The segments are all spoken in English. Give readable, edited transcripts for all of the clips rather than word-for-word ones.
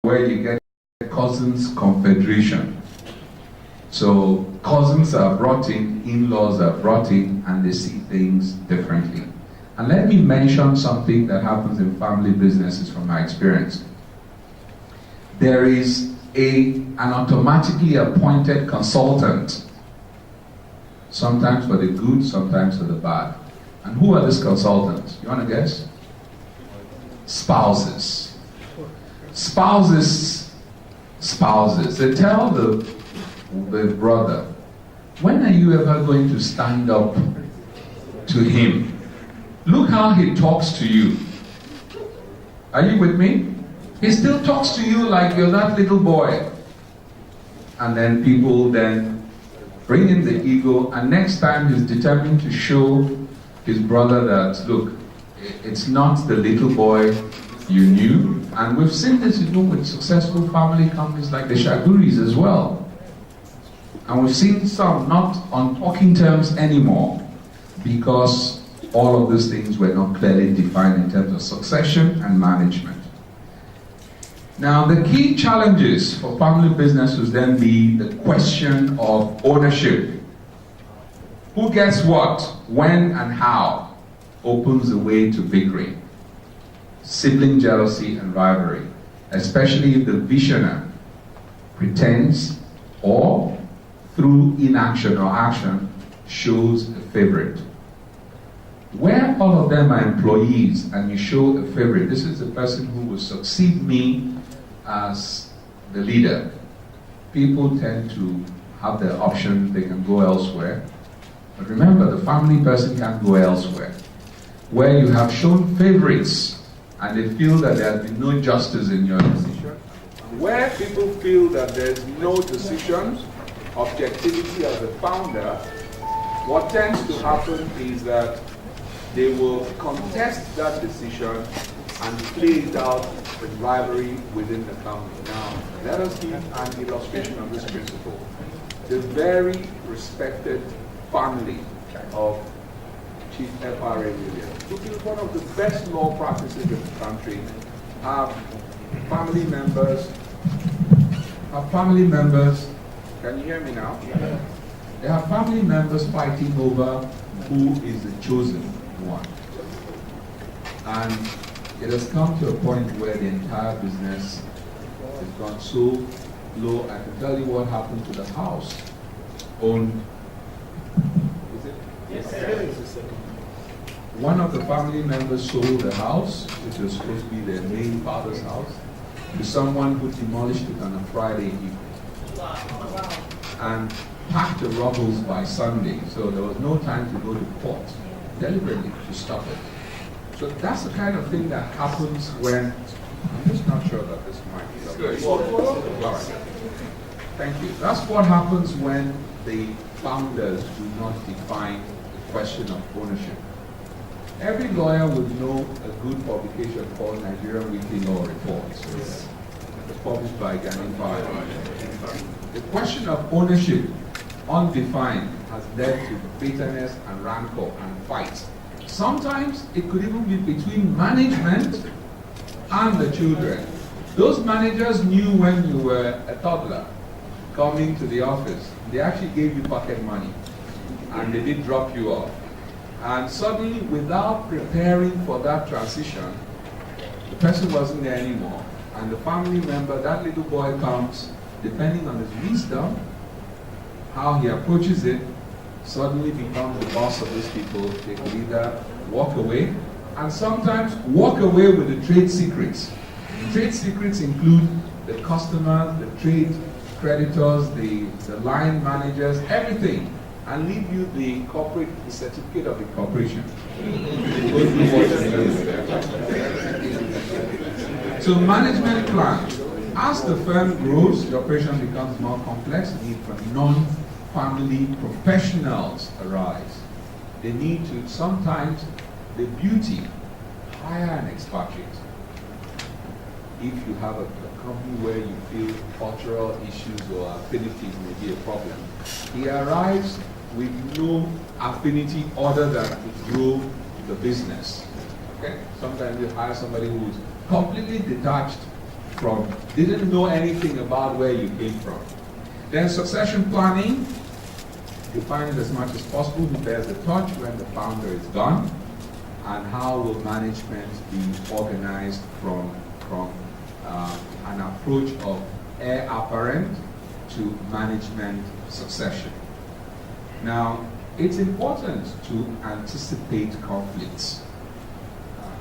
where you get cousins confederation. So cousins are brought in-laws are brought in, and they see things differently. And let me mention something that happens in family businesses from my experience. There is an automatically appointed consultant, sometimes for the good, sometimes for the bad. And who are these consultants? You want to guess? Spouses. Spouses. They tell the brother, when are you ever going to stand up to him? Look how he talks to you. Are you with me? He still talks to you like you're that little boy. And then people then bring in the ego, and next time he's determined to show his brother that, look, it's not the little boy you knew. And we've seen this, with successful family companies like the Shaguris as well. And we've seen some not on talking terms anymore because all of these things were not clearly defined in terms of succession and management. Now, the key challenges for family business would then be the question of ownership. Who gets what, when, and how opens the way to bickering, sibling jealousy, and rivalry, especially if the visionary pretends or through inaction or action shows a favorite. Where all of them are employees and you show a favorite, this is the person who will succeed me as the leader, people tend to have the option they can go elsewhere. But remember, the family person can't go elsewhere. Where you have shown favorites and they feel that there has been no justice in your decision. Where people feel that there's no decision, objectivity as a founder, what tends to happen is that they will contest that decision and play it out with rivalry within the family. Now, let us give an illustration of this principle. The very respected family of Chief F.R.A. Williams, who is one of the best law practices in the country, have family members, can you hear me now? Yeah. They have family members fighting over who is the chosen one. And it has come to a point where the entire business has gone so low. I can tell you what happened to the house owned. Is it? Yes. One of the family members sold the house, which was supposed to be their main father's house, to someone who demolished it on a Friday evening. And packed the rubbles by Sunday, so there was no time to go to court deliberately to stop it. So that's the kind of thing that happens when, I'm just not sure that this might be good. All right. Thank you. That's what happens when the founders do not define the question of ownership. Every lawyer would know a good publication called Nigerian Weekly Law Reports. It's published by Ghanaian Fabian. The question of ownership, undefined, has led to bitterness and rancor and fight. Sometimes it could even be between management and the children. Those managers knew when you were a toddler coming to the office. They actually gave you pocket money and they did drop you off. And suddenly, without preparing for that transition, the person wasn't there anymore. And the family member, that little boy comes, depending on his wisdom, how he approaches it, suddenly becomes the boss of these people. They could either walk away, and sometimes walk away with the trade secrets. The trade secrets include the customers, the trade creditors, the line managers, everything, and leave you the certificate of incorporation. So management plan. As the firm grows, the operation becomes more complex. The need for non-family professionals arise. They need to, sometimes, the beauty, hire an expatriate. If you have a company where you feel cultural issues or affinities may be a problem, he arrives with no affinity other than to grow the business. Okay? Sometimes you hire somebody who's completely detached didn't know anything about where you came from. Then succession planning, define it as much as possible who bears the torch when the founder is gone, and how will management be organized from an approach of heir apparent to management succession. Now, it's important to anticipate conflicts.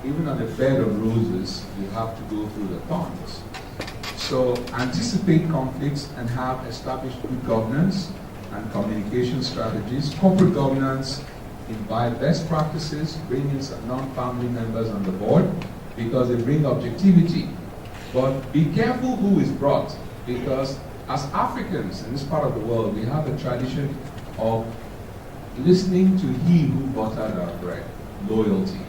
Even on a bed of roses, you have to go through the thorns. So anticipate conflicts and have established good governance and communication strategies. Corporate governance, invite best practices, bring in some non-family members on the board because they bring objectivity. But be careful who is brought, because as Africans in this part of the world, we have a tradition of listening to he who buttered our bread, loyalty.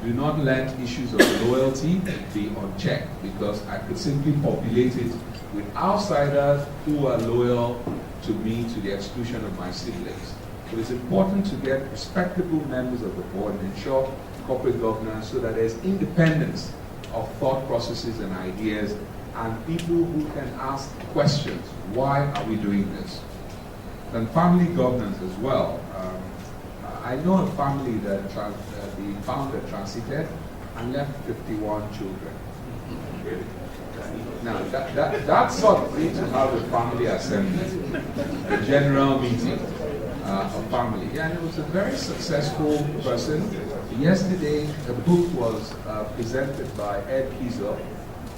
Do not let issues of loyalty be unchecked, because I could simply populate it with outsiders who are loyal to me to the exclusion of my siblings. So it's important to get respectable members of the board and ensure corporate governance so that there's independence of thought processes and ideas, and people who can ask questions. Why are we doing this? And family governance as well. I know a family that the founder transited and left 51 children. Now, that sort of need to have a family assembly, a general meeting of family. Yeah, and it was a very successful person. Yesterday, a book was presented by Ed Kiesel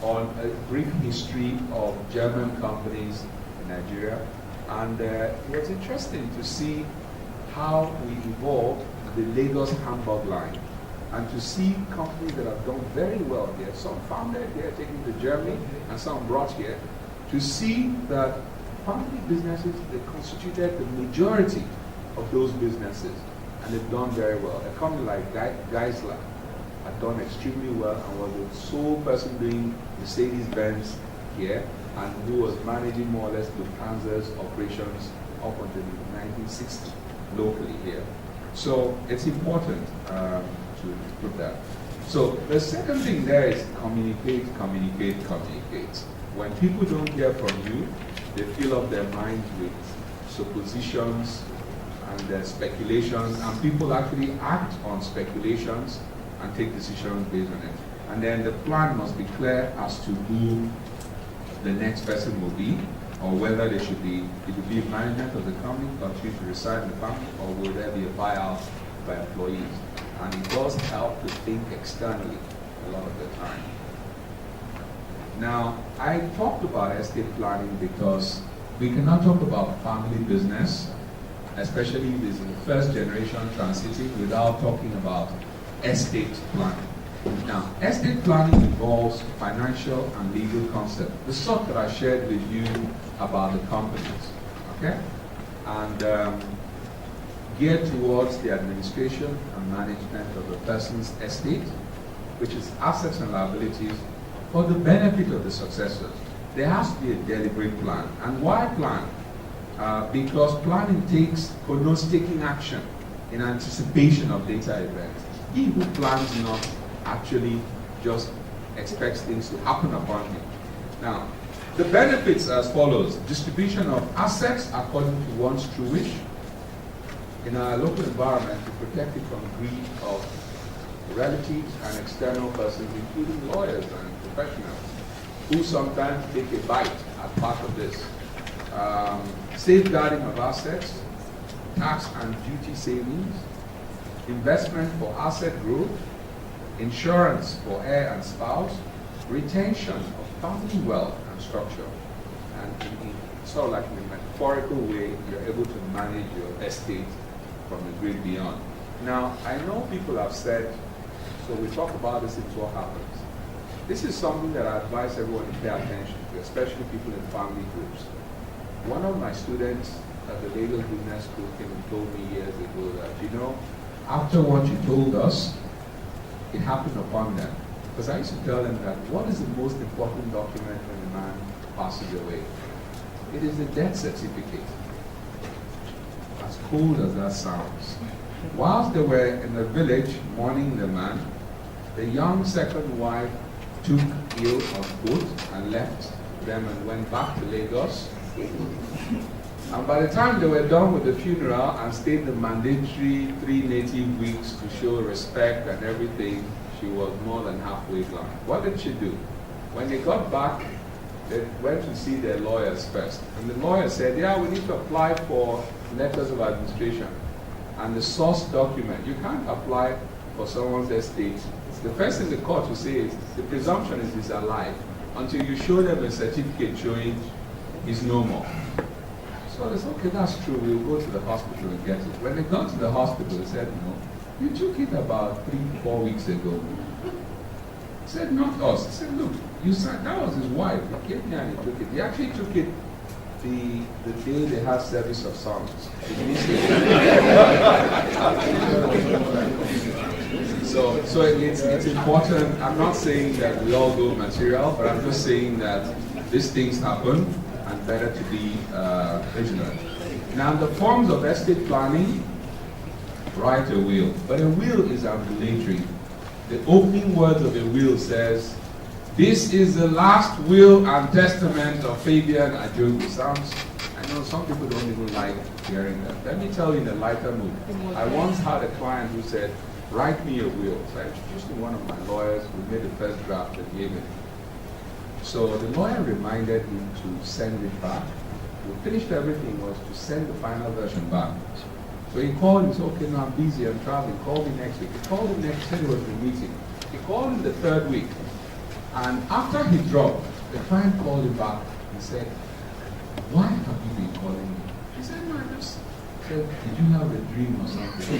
on a brief history of German companies in Nigeria. And it was interesting to see how we evolved the Lagos Hamburg line, and to see companies that have done very well here, some founded here, taken to Germany, and some brought here, to see that family businesses, they constituted the majority of those businesses, and they've done very well. A company like Geisler had done extremely well and was the sole person doing Mercedes-Benz here, and who was managing more or less Lufthansa's operations up until 1960 locally here. So it's important to put that. So the second thing there is communicate. When people don't hear from you, they fill up their minds with suppositions and speculations, and people actually act on speculations and take decisions based on it. And then the plan must be clear as to who the next person will be, or whether it will be management of the company, continue to reside in the family, or will there be a buyout by employees. And it does help to think externally a lot of the time. Now, I talked about estate planning because we cannot talk about family business, especially if it's in the first generation transiting, without talking about estate planning. Now, estate planning involves financial and legal concepts, the sort that I shared with you about the companies, okay? And geared towards the administration and management of the person's estate, which is assets and liabilities, for the benefit of the successors. There has to be a deliberate plan. And why plan? Because planning connotes taking action in anticipation of later events. He who plans not actually just expects things to happen upon him. Now, the benefits as follows: distribution of assets according to one's true wish. In our local environment, to protect it from greed of relatives and external persons, including lawyers and professionals, who sometimes take a bite as part of this. Safeguarding of assets, tax and duty savings, investment for asset growth, insurance for heir and spouse, retention of family wealth and structure. And in sort of like in a metaphorical way, you're able to manage your estate from the great beyond. Now, I know people have said, so we talk about this, it's what happens. This is something that I advise everyone to pay attention to, especially people in family groups. One of my students at the Lagos Business School came and told me years ago that, after what you told us, it happened upon them. Because I used to tell them that what is the most important document when a man passes away? It is the death certificate. As cold as that sounds. Whilst they were in the village mourning the man, the young second wife took ill on boat and left them and went back to Lagos. And by the time they were done with the funeral and stayed the mandatory 3 native weeks to show respect and everything, she was more than halfway gone. What did she do? When they got back, they went to see their lawyers first. And the lawyer said, yeah, we need to apply for letters of administration. And the source document, you can't apply for someone's estate. The first thing the court will say is, the presumption is he's alive until you show them a certificate showing he's no more. So they said, okay, that's true, we'll go to the hospital and get it. When they got to the hospital, they said, no, you took it about 3-4 weeks ago. He said, not us. He said, look, you said that was his wife. He came here and he took it. He actually took it the day they had service of songs. So it's important. I'm not saying that we all go material, but I'm just saying that these things happen and better to be vigilant. Now, the forms of estate planning, write a will. But a will is ambulatory. The opening words of a will says, this is the last will and testament of Fabian Ajogwu. Sounds, I know some people don't even like hearing that. Let me tell you in a lighter mood. I once had a client who said, write me a will. So I introduced him one of my lawyers. We made the first draft and gave it. So the lawyer reminded him to send it back. We finished everything, was to send the final version back. So he called and said, okay, no, I'm busy, I'm traveling, call me next week. He called him next, said he was in a meeting. He called him the 3rd week. And after he dropped, the client called him back and said, why have you been calling me? He said, no, I just said, did you have a dream or something?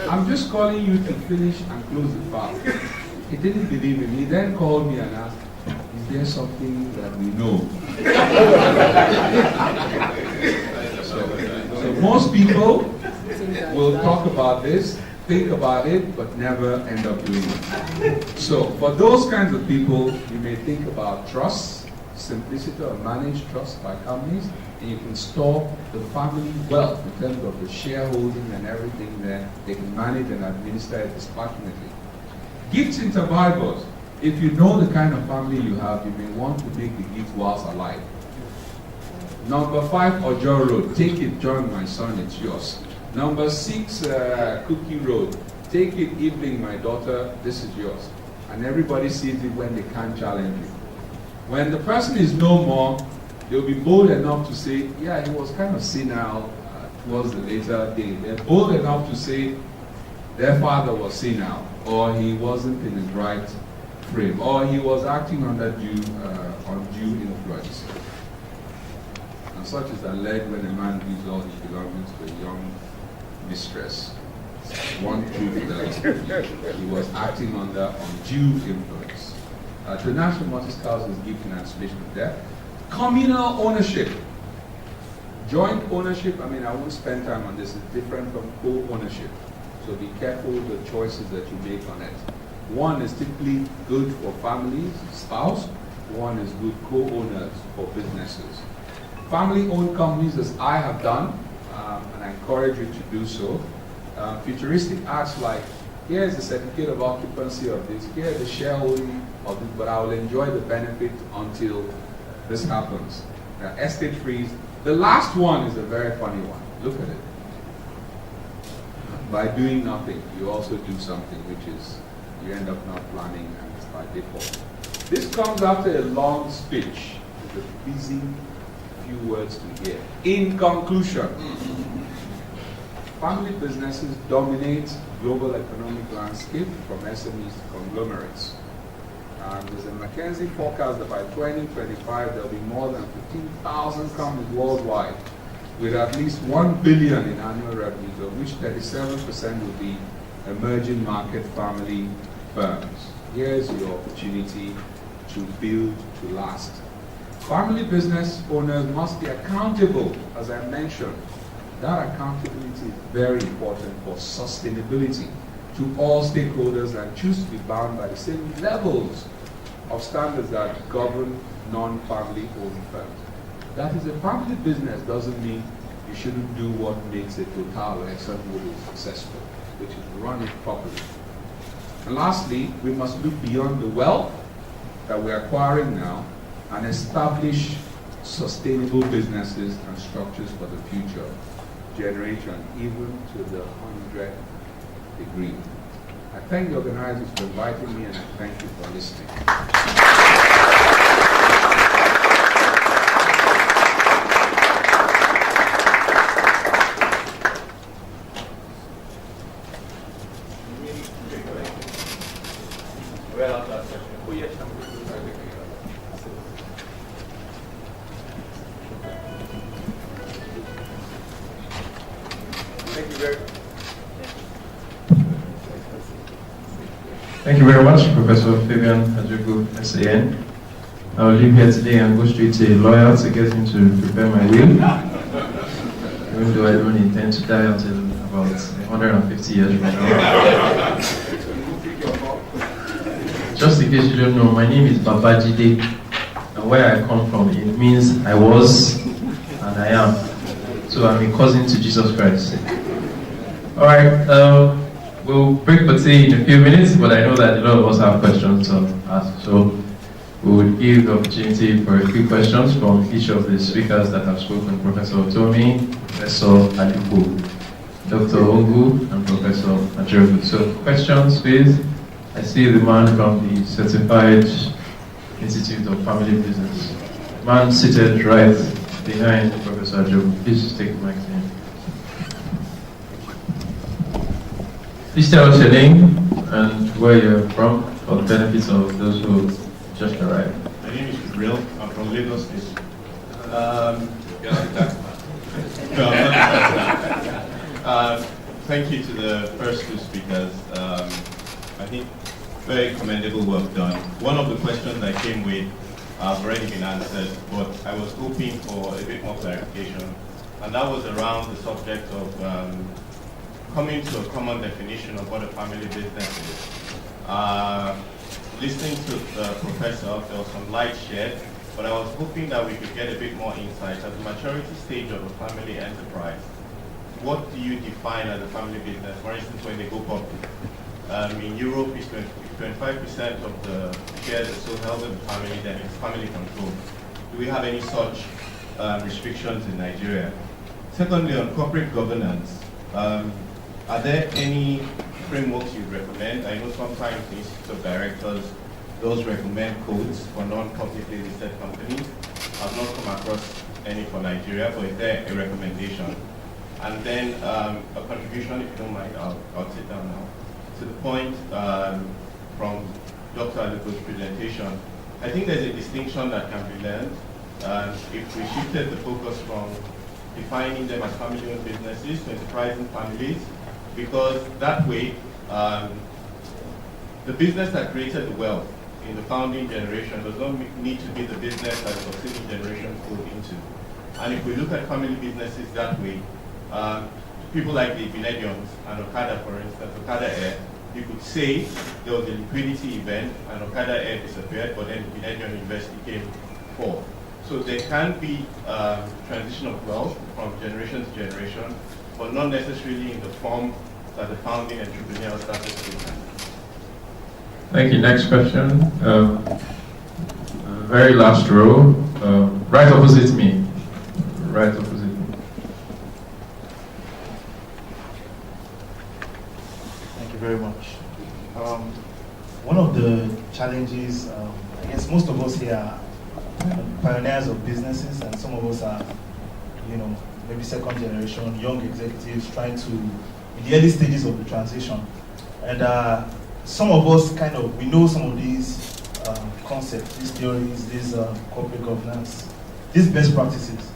I'm just calling you to finish and close the file. He didn't believe him. He then called me and asked, is there something that we know? So most people will talk about this, think about it, but never end up doing it. So for those kinds of people, you may think about trusts, simplicity or managed trusts by companies, and you can store the family wealth in terms of the shareholding and everything there. They can manage and administer it dispassionately. Gifts intervivals. If you know the kind of family you have, you may want to make the gift whilst alive. Number 5, Ojo Road. Take it, John, my son, it's yours. Number 6, Cookie Road. Take it, Evening, my daughter, this is yours. And everybody sees it when they can't challenge you. When the person is no more, they'll be bold enough to say, yeah, he was kind of senile towards the later day. They're bold enough to say their father was senile, or he wasn't in his right frame, or he was acting under undue influence. And such is alleged when a man gives all his belongings to a young mistress. One proof that he was acting under undue influence. To national mortis causes gift in anticipation of death. Communal ownership. Joint ownership, I mean, I won't spend time on this, it's different from co-ownership. So be careful the choices that you make on it. One is typically good for families, spouse. One is good co-owners for businesses. Family-owned companies, as I have done, and I encourage you to do so. Futuristic acts like, here's the certificate of occupancy of this, here's the shareholding of this, but I will enjoy the benefit until this happens. Estate freeze. The last one is a very funny one. Look at it. By doing nothing, you also do something, which is you end up not planning and it's by default. This comes after a long speech with a pleasing few words to hear. In conclusion, family businesses dominate global economic landscape from SMEs to conglomerates. And there's a McKinsey forecast that by 2025 there will be more than 15,000 companies worldwide with at least $1 billion in annual revenues, of which 37% will be emerging market family firms. Here's your opportunity to build to last. Family business owners must be accountable, as I mentioned. That accountability is very important for sustainability to all stakeholders and choose to be bound by the same levels of standards that govern non-family owned firms. That is, a family business doesn't mean you shouldn't do what makes a Total or ExxonMobil successful, which is run it properly. And lastly, we must look beyond the wealth that we're acquiring now and establish sustainable businesses and structures for the future generation, even to the 100th degree. I thank the organizers for inviting me, and I thank you for listening. Thank you very much, Professor Fabian Ajogwu, SAN. I'll leave here today and go straight to a lawyer to get him to prepare my will. Even though I don't intend to die until about 150 years from now. Just in case you don't know, my name is Babajide, and where I come from, it means I was and I am. So I'm a cousin to Jesus Christ. Alright, we'll break for tea in a few minutes, but I know that a lot of us have questions to ask. So we would give the opportunity for a few questions from each of the speakers that have spoken, Professor Otomi, Professor Ajogwu, Dr. Ogwu, and Professor Ajogwu. So questions, please. I see the man from the Certified Institute of Family Business. Man seated right behind Professor Ajogwu. Please take the mic to him. Please tell us your name and where you're from for the benefits of those who just arrived. My name is Gabriel. I'm from Lagos State. Thank you to the first two speakers. I think very commendable work done. One of the questions I came with has already been answered, but I was hoping for a bit more clarification, and that was around the subject of coming to a common definition of what a family business is. Listening to the professor, there was some light shed, but I was hoping that we could get a bit more insight. At the maturity stage of a family enterprise, what do you define as a family business? For instance, when they go public. In Europe, it's 25% of the shares are still held in the family, then it's family control. Do we have any such restrictions in Nigeria? Secondly, on corporate governance, are there any frameworks you recommend? I know sometimes the Institute of Directors does recommend codes for non-publicly listed companies. I've not come across any for Nigeria, but is there a recommendation? And then a contribution, if you don't mind, I'll sit down now. To the point from Dr. Ajogwu's presentation, I think there's a distinction that can be learned if we shifted the focus from defining them as family-owned businesses to enterprising families, because that way, the business that created the wealth in the founding generation does not need to be the business that the succeeding generation flowed into. And if we look at family businesses that way, people like the Vinedions and Okada, for instance, Okada Air, you could say there was a liquidity event and Okada Air disappeared, but then the Vinedion University came forth. So there can be transition of wealth from generation to generation, but not necessarily in the form that the founding entrepreneur started with. Thank you. Next question. Very last row, right opposite me. Right opposite me. Thank you very much. One of the challenges, I guess most of us here are pioneers of businesses, and some of us are, maybe second generation, young executives trying to, in the early stages of the transition. And some of us we know some of these concepts, these theories, these corporate governance, these best practices.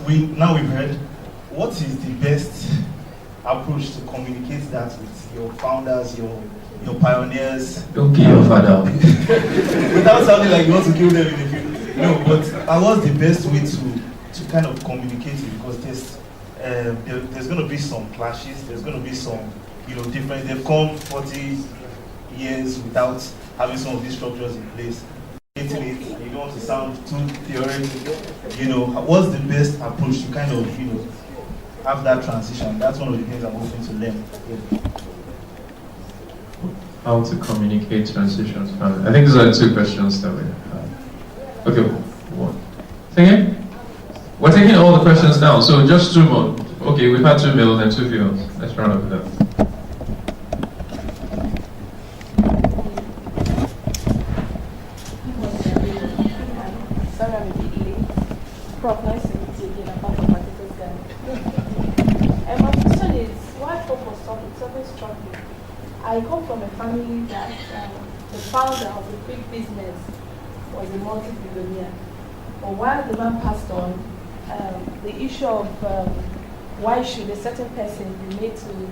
We've heard, what is the best approach to communicate that with your founders, your pioneers? Don't kill your father. Without sounding like you want to kill them in the future. No, but what's the best way to kind of communicate it? Because there's going to be some clashes, there's going to be some difference. They've come 40 years without having some of these structures in place. You don't want to sound too theoretical. What's the best approach to kind of have that transition? That's one of the things I'm hoping to learn. how to communicate transition to family. I think these are the two questions that we have. Okay, one. Say again? We're taking all the questions now, so just two more. Okay, we've had 2 males and 2 females. Let's round up with that. Sorry, I'm a bit late. Prof, nice to meet you again. Apart from my titles, guy. And my question is, why Prof was talking? Something struck me. I come from a family that the founder of a big business was a multi-billionaire. But while the man passed on, the issue of why should a certain person be made to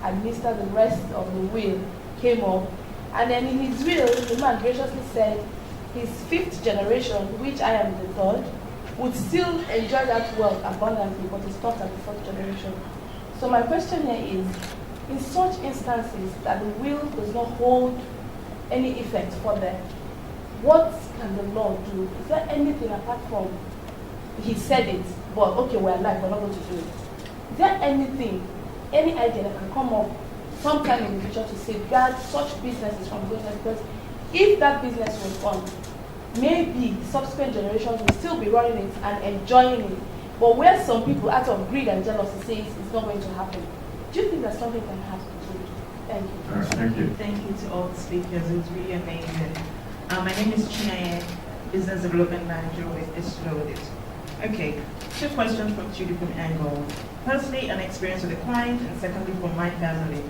administer the rest of the will came up. And then in his will, the man graciously said his 5th generation, which I am the 3rd, would still enjoy that wealth abundantly, but he stopped at the 4th generation. So my question here is, in such instances that the will does not hold any effect for them, what can the law do? Is there anything apart from he said it, but okay, we're alive, we're not going to do it? Is there anything, any idea that can come up sometime in the future to safeguard such businesses from going on? Because if that business was on, maybe subsequent generations will still be running it and enjoying it. But where some people, out of greed and jealousy, say it's not going to happen, do you think that something can happen? Thank you. All right, thank you. Thank you to all the speakers. It was really amazing. My name is Chinaye, Business Development Manager with Exploded. Okay, 2 questions from 2 different angles. Firstly, an experience with a client, and secondly, from my family.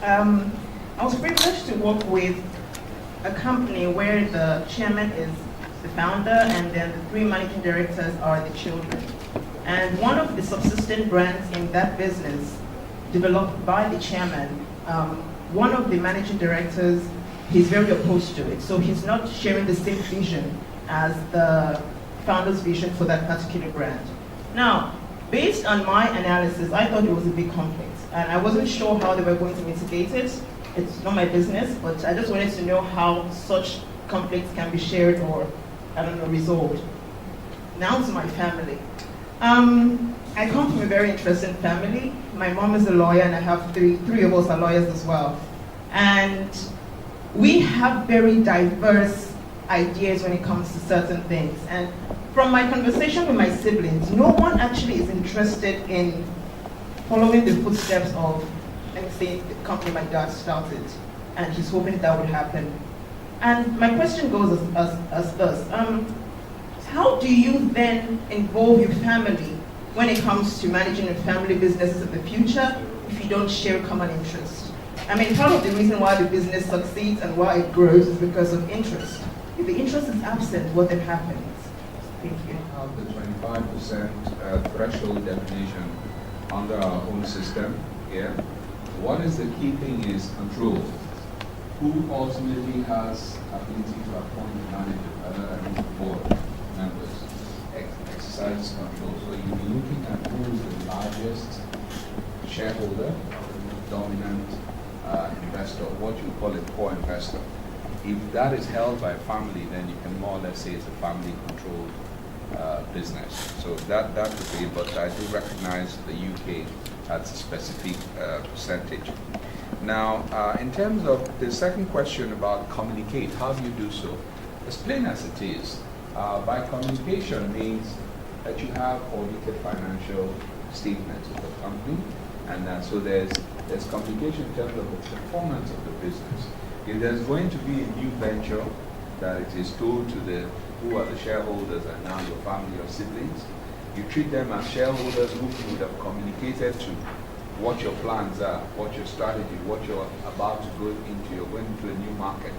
I was privileged to work with a company where the chairman is the founder, and then the 3 managing directors are the children. And one of the subsistent brands in that business, developed by the chairman, one of the managing directors, he's very opposed to it. So he's not sharing the same vision as the founder's vision for that particular brand. Now, based on my analysis, I thought it was a big conflict. And I wasn't sure how they were going to mitigate it. It's not my business, but I just wanted to know how such conflicts can be shared or, I don't know, resolved. Now to my family. I come from a very interesting family. My mom is a lawyer, and I have three of us are lawyers as well. And we have very diverse ideas when it comes to certain things. And from my conversation with my siblings, no one actually is interested in following the footsteps of, let me say, the company my dad started. And he's hoping that would happen. And my question goes as thus. How do you then involve your family when it comes to managing your family businesses in the future if you don't share common interest? I mean, part of the reason why the business succeeds and why it grows is because of interest. If the interest is absent, what then happens? Thank you. Have the 25% threshold definition under our own system here. What is the key thing is control. Who ultimately has ability to appoint the manager, other than the board members, exercise control. So you'll be looking at who is the largest shareholder, dominant investor, what you call a core investor. If that is held by family, then you can more or less say it's a family-controlled business. So that could be, but I do recognize the UK has a specific percentage. Now, in terms of the second question about communicate, how do you do so? As plain as it is, by communication means that you have audited financial statements of the company, and so there's communication in terms of the performance of the business. If there's going to be a new venture that it is told to who are the shareholders and now your family or siblings, you treat them as shareholders who would have communicated to what your plans are, what your strategy, what you're about to go into. You're going into a new market.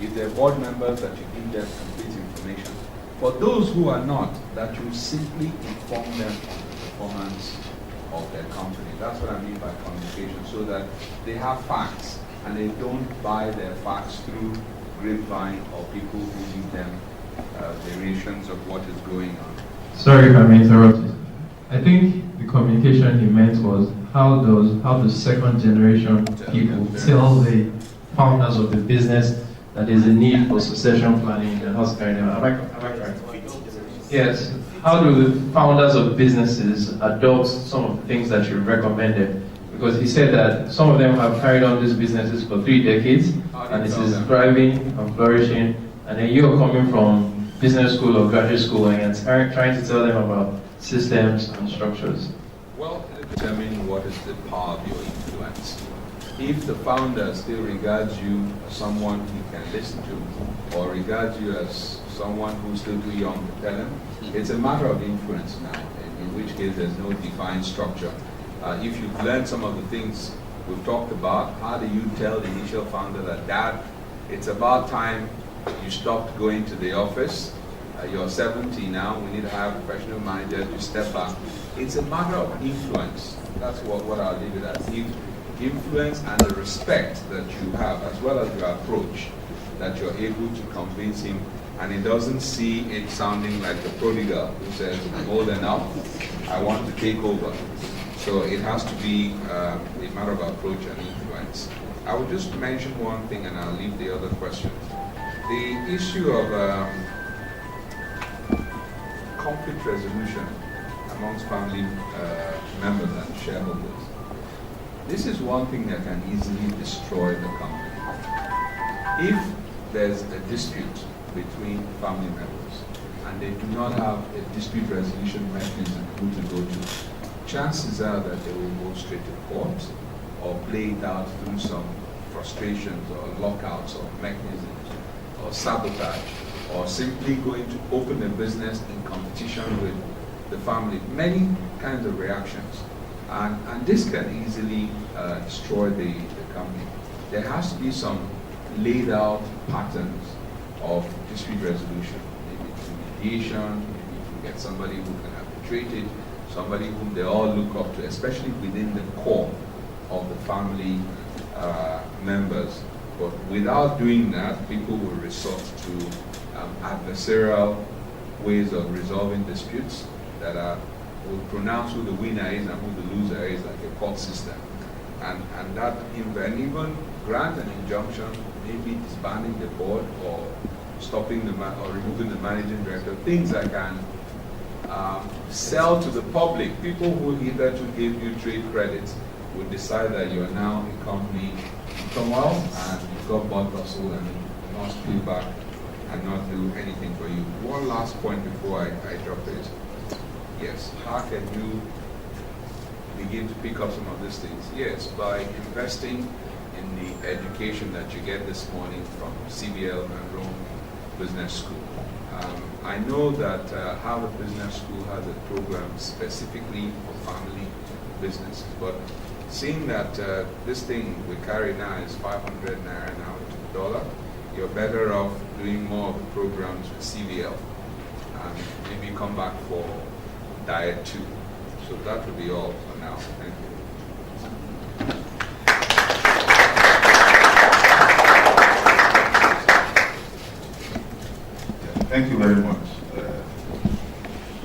If they're board members, that you give them complete information. For those who are not, that you simply inform them of the performance of their company. That's what I mean by communication, so that they have facts and they don't buy their facts through grapevine or people who give them variations of what is going on. Sorry if I may interrupt you. I think the communication he meant was how do second generation people tell the founders of the business that there's a need for succession planning and how's carrying out. Am I correct? Yes. How do the founders of businesses adopt some of the things that you recommended? because he said that some of them have carried on these businesses for 3 decades, and it is thriving and flourishing, and then you're coming from business school or graduate school and you're trying to tell them about systems and structures. Well, determine what is the power of your influence. If the founder still regards you as someone he can listen to, or regards you as someone who's still too young to tell him, it's a matter of influence now, in which case there's no defined structure. If you've learned some of the things we've talked about, how do you tell the initial founder that, Dad, it's about time you stopped going to the office, you're 70 now, we need to have a professional manager to step back. It's a matter of influence. That's what I'll leave it as. Influence and the respect that you have, as well as your approach, that you're able to convince him, and he doesn't see it sounding like the prodigal who says, I'm old enough, I want to take over. So it has to be a matter of approach and influence. I will just mention one thing and I'll leave the other question. The issue of conflict resolution amongst family members and shareholders. This is one thing that can easily destroy the company. If there's a dispute between family members and they do not have a dispute resolution mechanism who to go to, chances are that they will go straight to court or play it out through some frustrations or lockouts or mechanisms or sabotage, or simply going to open a business in competition with the family. Many kinds of reactions. And this can easily destroy the company. There has to be some laid out patterns of dispute resolution, maybe through mediation, maybe to get somebody who can arbitrate it, somebody whom they all look up to, especially within the core of the family members. But without doing that, people will resort to adversarial ways of resolving disputes that will pronounce who the winner is and who the loser is, like a court system. And that even grant an injunction, maybe disbanding the board or stopping or removing the managing director, things that can sell to the public. People who hitherto gave you trade credits will decide that you are now a company from well and you've got bought or sold and you must pay back and not do anything for you. One last point before I drop it. Yes, how can you begin to pick up some of these things? Yes, by investing in the education that you get this morning from CBL and Rome Business School. I know that Harvard Business School has a program specifically for family businesses, but seeing that this thing we carry now is 500 naira now to $1, you're better off doing more of the programs with CBL and maybe come back for Diet 2. So that will be all for now. Thank you. Thank you very much.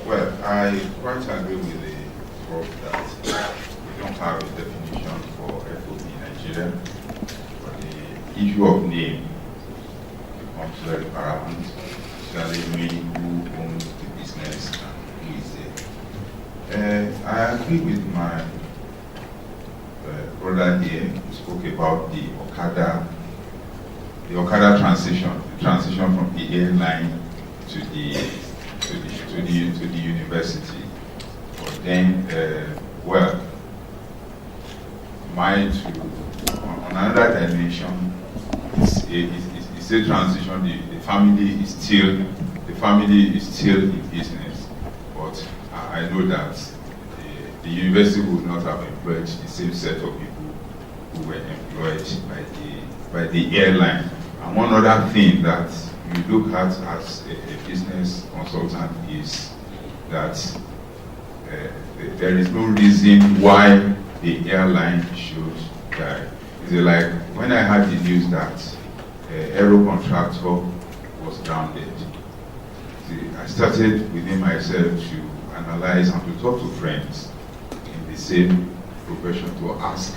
Well, I quite agree with the prof that we don't have a definition for FOB in Nigeria, but the issue of name becomes very paramount, especially knowing who owns the business and who is there. I agree with my brother here who spoke about the Okada transition, the transition from the airline to the university. But then, on another dimension, it's a transition. The family is still in business, but I know that the university would not have employed the same set of people who were employed by the airline. And one other thing that you look at as a business consultant is that there is no reason why the airline should die. It's like when I had the news that Aero Contractor was grounded, I started within myself to analyze and to talk to friends in the same profession to ask,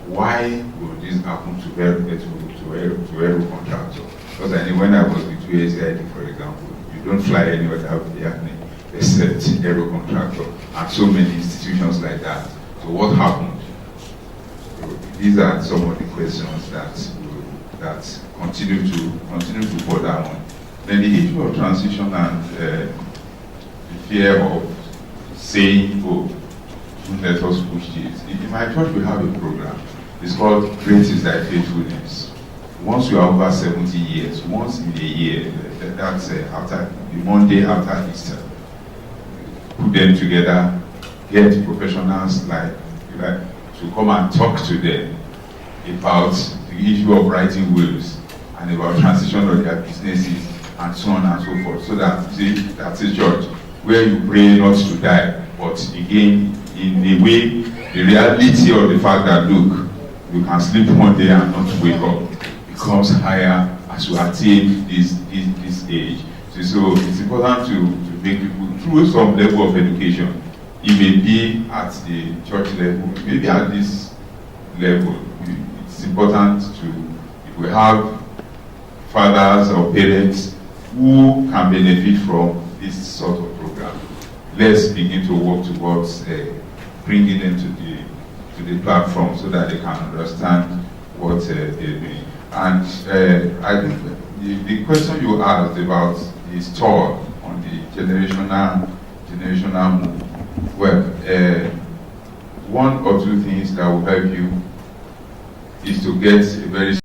why would this happen to Aero Contractor? Because I knew when I was with USAID, for example, you don't fly anywhere without the airplane, except Aero Contractor, and so many institutions like that. So what happened? these are some of the questions that continue to bother on. Then the issue of transition and the fear of saying, oh, let us push this. In my church, we have a program. It's called Great is Thy Faithfulness. Once you are over 70 years, once in a year, that's after the Monday after Easter, put them together, get professionals like to come and talk to them about the issue of writing wills and about transition of their businesses and so on and so forth. So that's a church where you pray not to die, but again, in a way, the reality of the fact that, look, you can sleep one day and not wake up becomes higher as you attain this age. So it's important to make people, through some level of education, it may be at the church level, maybe at this level. It's important if we have fathers or parents who can benefit from this sort of program, let's begin to work towards bringing them to the platform so that they can understand what they're doing. And I think the question you asked about the store on the generational move, well, one or two things that will help you is to get a very